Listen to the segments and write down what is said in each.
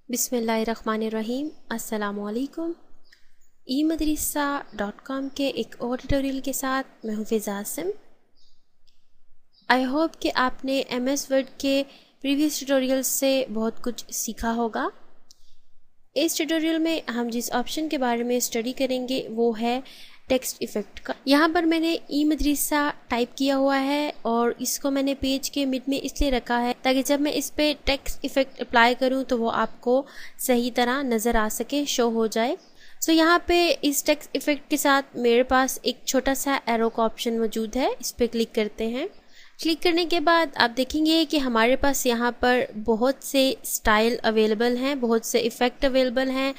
बिस्मिल्लाहिर्रहमानिर्रहीम। अस्सलामुअलैकुम। e-madrasa.com के एक और ट्यूटोरियल के साथ मैं हूँ फ़िज़ा आसिम। आई होप कि आपने MS वर्ड के प्रीवियस ट्यूटोरियल से बहुत कुछ सीखा होगा। इस ट्यूटोरियल में हम जिस ऑप्शन के बारे में स्टडी करेंगे वो है टेक्स्ट इफ़ेक्ट का। यहाँ पर मैंने ई-मदरसा टाइप किया हुआ है और इसको मैंने पेज के मिड में इसलिए रखा है ताकि जब मैं इस पे टेक्स्ट इफ़ेक्ट अप्लाई करूँ तो वो आपको सही तरह नज़र आ सके, शो हो जाए। सो यहाँ पे इस टेक्स्ट इफ़ेक्ट के साथ मेरे पास एक छोटा सा एरो का ऑप्शन मौजूद है। इस पर क्लिक करते हैं। क्लिक करने के बाद आप देखेंगे कि हमारे पास यहाँ पर बहुत से स्टाइल अवेलेबल हैं, बहुत से इफ़ेक्ट अवेलेबल हैं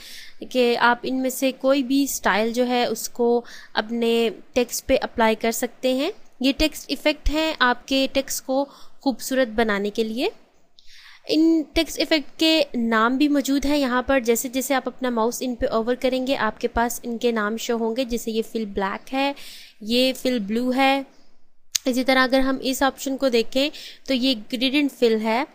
कि आप इनमें से कोई भी स्टाइल जो है उसको अपने टेक्स्ट पे अप्लाई कर सकते हैं। ये टेक्स्ट इफ़ेक्ट हैं आपके टेक्स्ट को खूबसूरत बनाने के लिए। इन टेक्स्ट इफ़ेक्ट के नाम भी मौजूद हैं यहाँ पर। जैसे जैसे आप अपना माउस इन पे ओवर करेंगे आपके पास इनके नाम शो होंगे। जैसे ये फिल ब्लैक है, ये फिल ब्लू है। इसी तरह अगर हम इस ऑप्शन को देखें तो ये ग्रेडिएंट फिल है।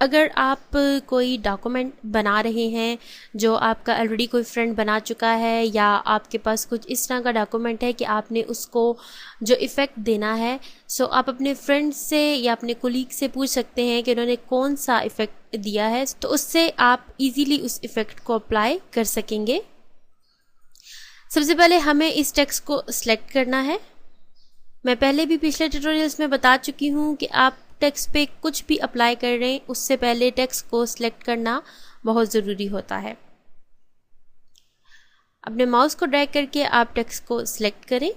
अगर आप कोई डॉक्यूमेंट बना रहे हैं जो आपका ऑलरेडी कोई फ्रेंड बना चुका है या आपके पास कुछ इस तरह का डॉक्यूमेंट है कि आपने उसको जो इफ़ेक्ट देना है, सो आप अपने फ्रेंड से या अपने कोलीग से पूछ सकते हैं कि उन्होंने कौन सा इफ़ेक्ट दिया है, तो उससे आप इजीली उस इफ़ेक्ट को अप्लाई कर सकेंगे। सबसे पहले हमें इस टेक्स्ट को सिलेक्ट करना है। मैं पहले भी पिछले ट्यूटोरियल्स में बता चुकी हूँ कि आप टेक्स्ट पे कुछ भी अप्लाई कर रहे हैं उससे पहले टेक्स्ट को सिलेक्ट करना बहुत ज़रूरी होता है। अपने माउस को ड्रैग करके आप टेक्स्ट को सिलेक्ट करें।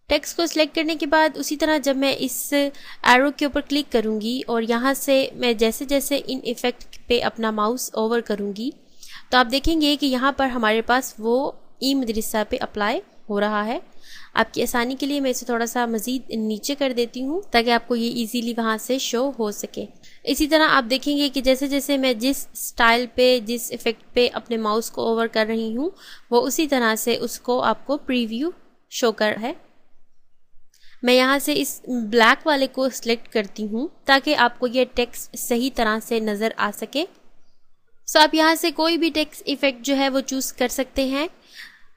टेक्स्ट को सिलेक्ट करने के बाद उसी तरह जब मैं इस एरो के ऊपर क्लिक करूँगी और यहाँ से मैं जैसे जैसे इन इफ़ेक्ट पे अपना माउस ओवर करूँगी तो आप देखेंगे कि यहाँ पर हमारे पास वो ई-मदरसा पे अप्लाई हो रहा है। आपकी आसानी के लिए मैं इसे थोड़ा सा मज़ीद नीचे कर देती हूँ ताकि आपको ये इजीली वहाँ से शो हो सके। इसी तरह आप देखेंगे कि जैसे जैसे मैं जिस स्टाइल पे, जिस इफ़ेक्ट पे अपने माउस को ओवर कर रही हूँ वो उसी तरह से उसको आपको प्रीव्यू शो कर है। मैं यहाँ से इस ब्लैक वाले को सिलेक्ट करती हूँ ताकि आपको ये टेक्स्ट सही तरह से नज़र आ सके। सो आप यहाँ से कोई भी टेक्स्ट इफ़ेक्ट जो है वो चूज़ कर सकते हैं।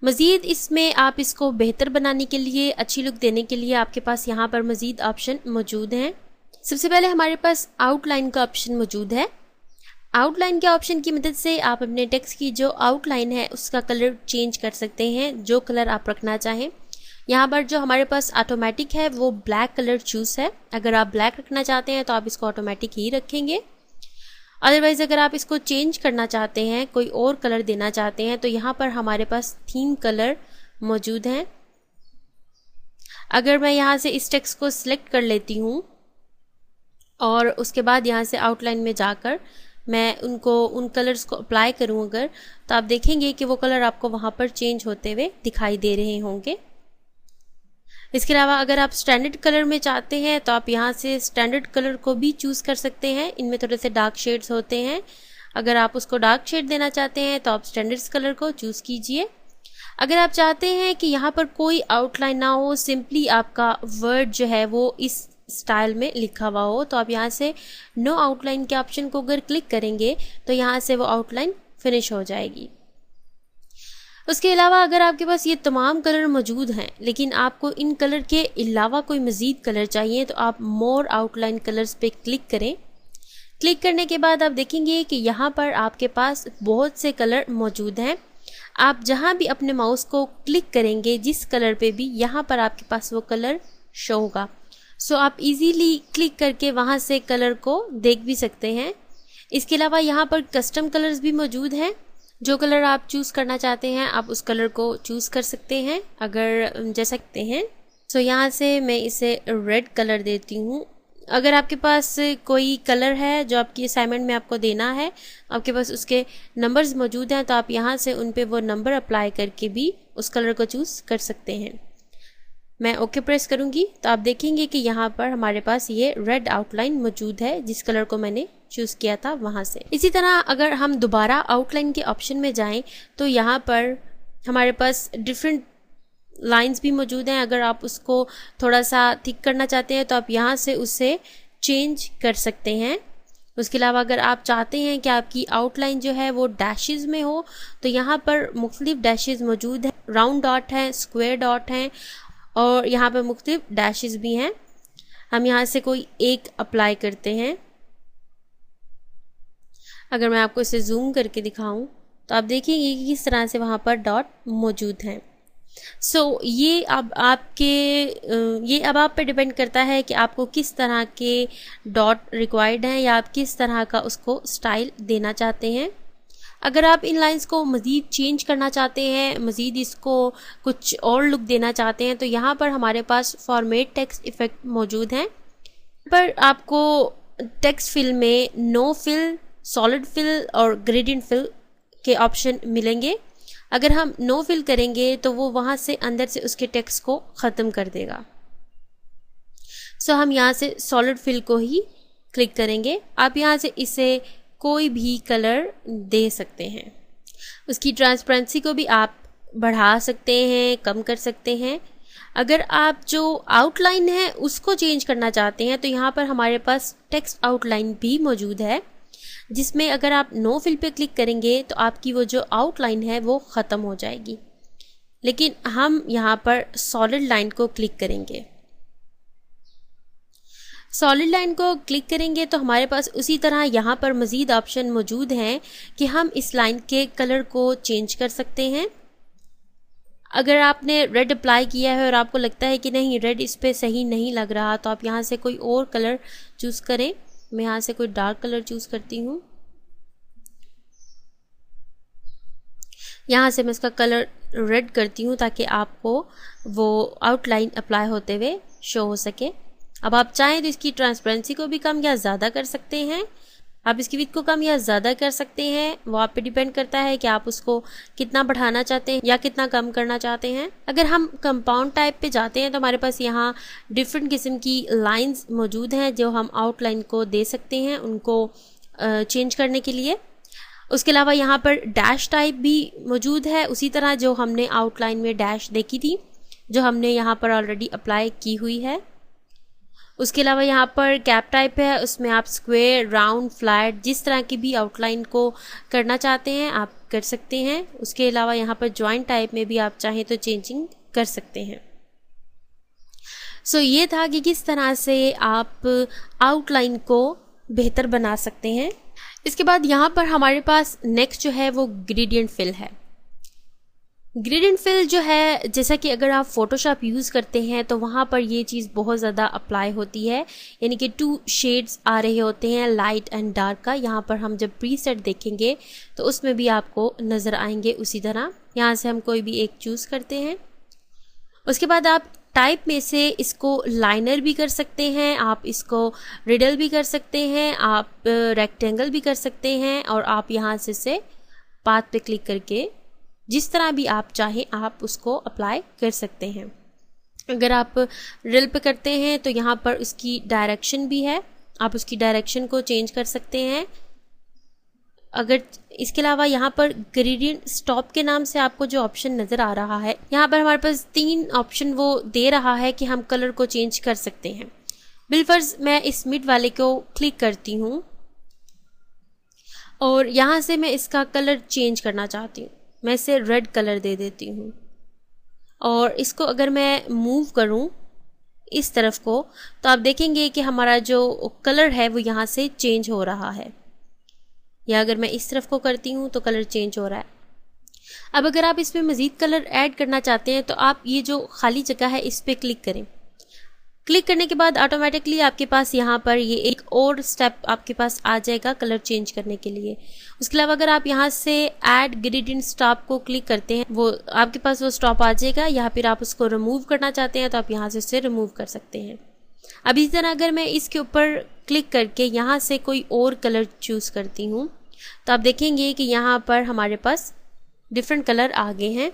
मज़ीद इसमें आप इसको बेहतर बनाने के लिए, अच्छी लुक देने के लिए आपके पास यहाँ पर मज़ीद ऑप्शन मौजूद हैं। सबसे पहले हमारे पास आउटलाइन का ऑप्शन मौजूद है। आउटलाइन के ऑप्शन की मदद से आप अपने टेक्स्ट की जो आउटलाइन है उसका कलर चेंज कर सकते हैं, जो कलर आप रखना चाहें। यहाँ पर जो हमारे पास ऑटोमेटिक है वो ब्लैक कलर चूज़ है। अगर आप ब्लैक रखना चाहते हैं तो आप इसको ऑटोमेटिक ही रखेंगे। अदरवाइज़ अगर आप इसको चेंज करना चाहते हैं, कोई और कलर देना चाहते हैं, तो यहाँ पर हमारे पास थीम कलर मौजूद हैं। अगर मैं यहाँ से इस टेक्स्ट को सिलेक्ट कर लेती हूँ और उसके बाद यहाँ से आउटलाइन में जाकर मैं उन कलर्स को अप्लाई करूँ अगर, तो आप देखेंगे कि वो कलर आपको वहाँ पर चेंज होते हुए दिखाई दे रहे होंगे। इसके अलावा अगर आप स्टैंडर्ड कलर में चाहते हैं तो आप यहाँ से स्टैंडर्ड कलर को भी चूज़ कर सकते हैं। इनमें थोड़े से डार्क शेड्स होते हैं। अगर आप उसको डार्क शेड देना चाहते हैं तो आप स्टैंडर्ड कलर को चूज़ कीजिए। अगर आप चाहते हैं कि यहाँ पर कोई आउटलाइन ना हो, सिंपली आपका वर्ड जो है वो इस स्टाइल में लिखा हुआ हो, तो आप यहाँ से नो आउटलाइन के ऑप्शन को अगर क्लिक करेंगे तो यहाँ से वो आउटलाइन फिनिश हो जाएगी। उसके अलावा अगर आपके पास ये तमाम कलर मौजूद हैं लेकिन आपको इन कलर के अलावा कोई मज़ीद कलर चाहिए तो आप मोर आउटलाइन कलर्स पे क्लिक करें। क्लिक करने के बाद आप देखेंगे कि यहाँ पर आपके पास बहुत से कलर मौजूद हैं। आप जहाँ भी अपने माउस को क्लिक करेंगे जिस कलर पे भी, यहाँ पर आपके पास वो कलर शो होगा। सो आप इजीली क्लिक करके वहाँ से कलर को देख भी सकते हैं। इसके अलावा यहाँ पर कस्टम कलर्स भी मौजूद हैं। जो कलर आप चूज़ करना चाहते हैं आप उस कलर को चूज़ कर सकते हैं अगर जैसा सकते हैं। सो यहाँ से मैं इसे रेड कलर देती हूँ। अगर आपके पास कोई कलर है जो आपकी असाइनमेंट में आपको देना है, आपके पास उसके नंबर्स मौजूद हैं, तो आप यहाँ से उन पे वो नंबर अप्लाई करके भी उस कलर को चूज़ कर सकते हैं। मैं ओके प्रेस करूँगी तो आप देखेंगे कि यहाँ पर हमारे पास ये रेड आउटलाइन मौजूद है जिस कलर को मैंने चूज़ किया था वहाँ से। इसी तरह अगर हम दोबारा आउटलाइन के ऑप्शन में जाएं तो यहाँ पर हमारे पास डिफरेंट लाइंस भी मौजूद हैं। अगर आप उसको थोड़ा सा थिक करना चाहते हैं तो आप यहाँ से उसे चेंज कर सकते हैं। उसके अलावा अगर आप चाहते हैं कि आपकी आउटलाइन जो है वो डैशेस में हो तो यहाँ पर मुख्तलिफ डैशेस मौजूद हैं, राउंड डॉट हैं, स्क्वायर डॉट हैं और यहाँ पर मुख्तलिफ डैशेस भी हैं। हम यहाँ से कोई एक अप्लाई करते हैं। अगर मैं आपको इसे जूम करके दिखाऊं तो आप देखेंगे कि किस तरह से वहाँ पर डॉट मौजूद हैं। ये अब आप पे डिपेंड करता है कि आपको किस तरह के डॉट रिक्वायर्ड हैं या आप किस तरह का उसको स्टाइल देना चाहते हैं। अगर आप इन लाइंस को मज़ीद चेंज करना चाहते हैं, मज़ीद इसको कुछ और लुक देना चाहते हैं तो यहाँ पर हमारे पास फॉर्मेट टेक्स्ट इफ़ेक्ट मौजूद हैं। पर आपको टेक्स्ट फिल में नो फिल, सॉलिड फिल और ग्रेडियंट फिल के ऑप्शन मिलेंगे। अगर हम नो फिल करेंगे तो वो वहाँ से अंदर से उसके टेक्स्ट को ख़त्म कर देगा। हम यहाँ से सॉलिड फिल को ही क्लिक करेंगे। आप यहाँ से इसे कोई भी कलर दे सकते हैं। उसकी ट्रांसपेरेंसी को भी आप बढ़ा सकते हैं, कम कर सकते हैं। अगर आप जो आउटलाइन है उसको चेंज करना चाहते हैं तो यहाँ पर हमारे पास टेक्स्ट आउटलाइन भी मौजूद है, जिसमें अगर आप नो फिल पे क्लिक करेंगे तो आपकी वो जो आउटलाइन है वो ख़त्म हो जाएगी। लेकिन हम यहाँ पर सॉलिड लाइन को क्लिक करेंगे। सॉलिड लाइन को क्लिक करेंगे तो हमारे पास उसी तरह यहाँ पर मज़ीद ऑप्शन मौजूद हैं कि हम इस लाइन के कलर को चेंज कर सकते हैं। अगर आपने रेड अप्लाई किया है और आपको लगता है कि नहीं रेड इस पर सही नहीं लग रहा तो आप यहाँ से कोई और कलर चूज़ करें। मैं यहाँ से कोई डार्क कलर चूज़ करती हूँ। यहाँ से मैं इसका कलर रेड करती हूँ ताकि आपको वो आउटलाइन अप्लाई होते हुए शो हो सके। अब आप चाहें तो इसकी ट्रांसपेरेंसी को भी कम या ज़्यादा कर सकते हैं। आप इसकी विड्थ को कम या ज़्यादा कर सकते हैं, वो आप पे डिपेंड करता है कि आप उसको कितना बढ़ाना चाहते हैं या कितना कम करना चाहते हैं। अगर हम कंपाउंड टाइप पे जाते हैं तो हमारे पास यहाँ डिफरेंट किस्म की लाइंस मौजूद हैं जो हम आउटलाइन को दे सकते हैं उनको चेंज करने के लिए। उसके अलावा यहाँ पर डैश टाइप भी मौजूद है, उसी तरह जो हमने आउटलाइन में डैश देखी थी जो हमने यहाँ पर ऑलरेडी अप्लाई की हुई है। उसके अलावा यहाँ पर कैप टाइप है, उसमें आप स्क्वायर, राउंड, फ्लैट जिस तरह की भी आउटलाइन को करना चाहते हैं आप कर सकते हैं। उसके अलावा यहाँ पर जॉइंट टाइप में भी आप चाहें तो चेंजिंग कर सकते हैं। ये था कि किस तरह से आप आउटलाइन को बेहतर बना सकते हैं। इसके बाद यहाँ पर हमारे पास नेक्स्ट जो है वो ग्रेडियंट फिल है। ग्रेडियंट फिल जो है, जैसा कि अगर आप फोटोशॉप यूज़ करते हैं तो वहाँ पर ये चीज़ बहुत ज़्यादा अप्लाई होती है, यानी कि 2 शेड्स आ रहे होते हैं लाइट एंड डार्क का। यहाँ पर हम जब प्रीसेट देखेंगे तो उसमें भी आपको नज़र आएंगे उसी तरह। यहाँ से हम कोई भी एक चूज़ करते हैं। उसके बाद आप टाइप में से इसको लाइनर भी कर सकते हैं, आप इसको रिडल भी कर सकते हैं, आप रेक्टेंगल भी कर सकते हैं और आप यहाँ से इसे पाथ पे क्लिक करके जिस तरह भी आप चाहें आप उसको अप्लाई कर सकते हैं। अगर आप रिल पे करते हैं तो यहाँ पर उसकी डायरेक्शन भी है, आप उसकी डायरेक्शन को चेंज कर सकते हैं। अगर इसके अलावा यहाँ पर ग्रेडियंट स्टॉप के नाम से आपको जो ऑप्शन नज़र आ रहा है, यहाँ पर हमारे पास 3 ऑप्शन वो दे रहा है कि हम कलर को चेंज कर सकते हैं। बिलफर्ज मैं इस मिड वाले को क्लिक करती हूँ और यहाँ से मैं इसका कलर चेंज करना चाहती हूँ। मैं इसे रेड कलर दे देती हूँ और इसको अगर मैं मूव करूँ इस तरफ को तो आप देखेंगे कि हमारा जो कलर है वो यहाँ से चेंज हो रहा है, या अगर मैं इस तरफ को करती हूँ तो कलर चेंज हो रहा है। अब अगर आप इसमें मज़ीद कलर ऐड करना चाहते हैं तो आप ये जो खाली जगह है इस पर क्लिक करें। क्लिक करने के बाद ऑटोमेटिकली आपके पास यहाँ पर ये एक और स्टेप आपके पास आ जाएगा कलर चेंज करने के लिए। उसके अलावा अगर आप यहाँ से ऐड ग्रेडियंट स्टॉप को क्लिक करते हैं वो आपके पास वो स्टॉप आ जाएगा, या फिर आप उसको रिमूव करना चाहते हैं तो आप यहाँ से उसे रिमूव कर सकते हैं। अब इसी तरह अगर मैं इसके ऊपर क्लिक करके यहाँ से कोई और कलर चूज़ करती हूँ तो आप देखेंगे कि यहाँ पर हमारे पास डिफरेंट कलर आ गए हैं।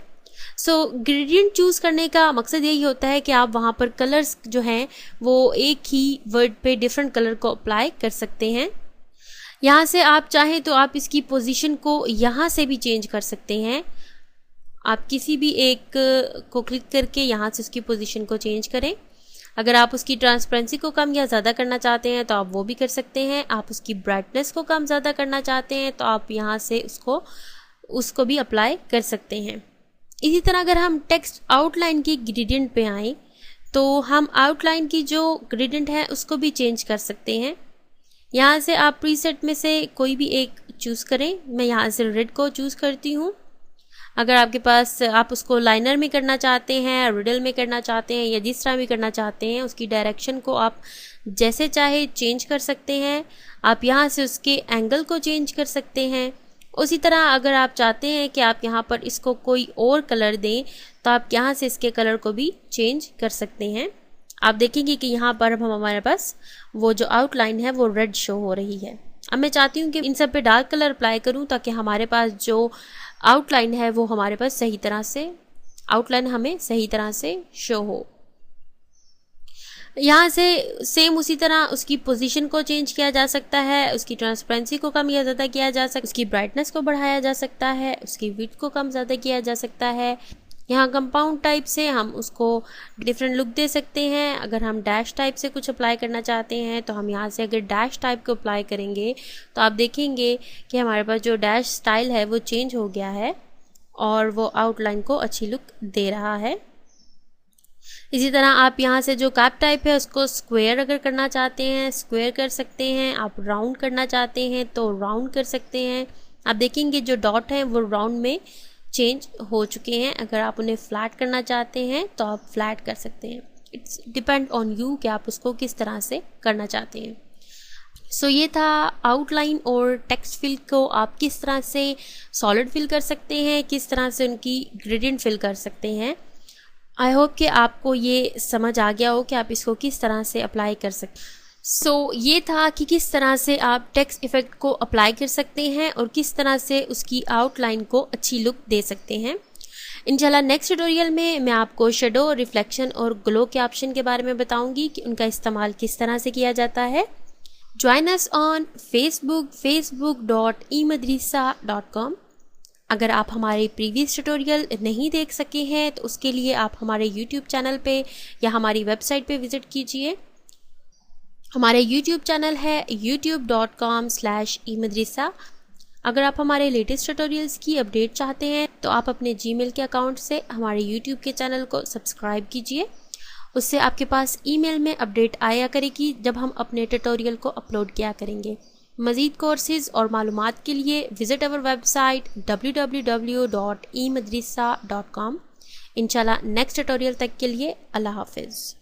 ग्रेडियंट चूज़ करने का मकसद यही होता है कि आप वहाँ पर कलर्स जो हैं वो एक ही वर्ड पे डिफरेंट कलर को अप्लाई कर सकते हैं। यहाँ से आप चाहें तो आप इसकी पोजीशन को यहाँ से भी चेंज कर सकते हैं। आप किसी भी एक को क्लिक करके यहाँ से उसकी पोजीशन को चेंज करें। अगर आप उसकी ट्रांसपेरेंसी को कम या ज़्यादा करना चाहते हैं तो आप वो भी कर सकते हैं। आप उसकी ब्राइटनेस को कम ज़्यादा करना चाहते हैं तो आप यहाँ से उसको भी अप्लाई कर सकते हैं। इसी तरह अगर हम टेक्स्ट आउटलाइन की ग्रेडियंट पे आएँ तो हम आउटलाइन की जो ग्रेडियंट है उसको भी चेंज कर सकते हैं। यहाँ से आप प्रीसेट में से कोई भी एक चूज़ करें। मैं यहाँ से रेड को चूज़ करती हूँ। अगर आपके पास आप उसको लाइनर में करना चाहते हैं, रिडल में करना चाहते हैं या जिस तरह भी करना चाहते हैं, उसकी डायरेक्शन को आप जैसे चाहे चेंज कर सकते हैं। आप यहाँ से उसके एंगल को चेंज कर सकते हैं। उसी तरह अगर आप चाहते हैं कि आप यहाँ पर इसको कोई और कलर दें तो आप यहाँ से इसके कलर को भी चेंज कर सकते हैं। आप देखेंगे कि यहाँ पर अब हमारे पास वो जो आउटलाइन है वो रेड शो हो रही है। अब मैं चाहती हूँ कि इन सब पे डार्क कलर अप्लाई करूँ ताकि हमारे पास जो आउटलाइन है वो हमारे पास सही तरह से आउटलाइन हमें सही तरह से शो हो। यहाँ से सेम उसी तरह उसकी पोजीशन को चेंज किया जा सकता है, उसकी ट्रांसपेरेंसी को कम या ज़्यादा किया जा सकता है, उसकी ब्राइटनेस को बढ़ाया जा सकता है, उसकी विड्थ को कम ज़्यादा किया जा सकता है। यहाँ कंपाउंड टाइप से हम उसको डिफरेंट लुक दे सकते हैं। अगर हम डैश टाइप से कुछ अप्लाई करना चाहते हैं तो हम यहाँ से अगर डैश टाइप को अप्लाई करेंगे तो आप देखेंगे कि हमारे पास जो डैश स्टाइल है वो चेंज हो गया है और वो आउटलाइन को अच्छी लुक दे रहा है। इसी तरह आप यहाँ से जो कैप टाइप है उसको स्क्वायर अगर करना चाहते हैं स्क्वायर कर सकते हैं। आप राउंड करना चाहते हैं तो राउंड कर सकते हैं। आप देखेंगे जो डॉट हैं वो राउंड में चेंज हो चुके हैं। अगर आप उन्हें फ्लैट करना चाहते हैं तो आप फ्लैट कर सकते हैं। इट्स डिपेंड ऑन यू कि आप उसको किस तरह से करना चाहते हैं। सो ये था आउटलाइन और टेक्स्ट फिल को आप किस तरह से सॉलिड फिल कर सकते हैं, किस तरह से उनकी ग्रेडियंट फिल कर सकते हैं। आई होप कि आपको ये समझ आ गया हो कि आप इसको किस तरह से अप्लाई कर सकते हैं। ये था कि किस तरह से आप टेक्स्ट इफेक्ट को अप्लाई कर सकते हैं और किस तरह से उसकी आउटलाइन को अच्छी लुक दे सकते हैं। इंशाल्लाह नेक्स्ट ट्यूटोरियल में मैं आपको शेडो, रिफ्लेक्शन और ग्लो के ऑप्शन के बारे में बताऊंगी कि उनका इस्तेमाल किस तरह से किया जाता है। Join us on facebook.emadrisa.com। अगर आप हमारे प्रीवियस ट्यूटोरियल नहीं देख सके हैं तो उसके लिए आप हमारे YouTube चैनल पे या हमारी वेबसाइट पे विजिट कीजिए। हमारे YouTube चैनल है youtube.com/emadrisa। अगर आप हमारे लेटेस्ट ट्यूटोरियल्स की अपडेट चाहते हैं तो आप अपने जीमेल के अकाउंट से हमारे YouTube के चैनल को सब्सक्राइब कीजिए। उससे आपके पास ईमेल में अपडेट आया करेगी जब हम अपने ट्यूटोरियल को अपलोड किया करेंगे। मज़ीद कोर्सेज़ और मालूमात के लिए विज़िट अवर वेबसाइट www.emadrisa.com। इंशाल्लाह नेक्स्ट ट्यूटोरियल तक के लिए अल्लाह हाफिज़।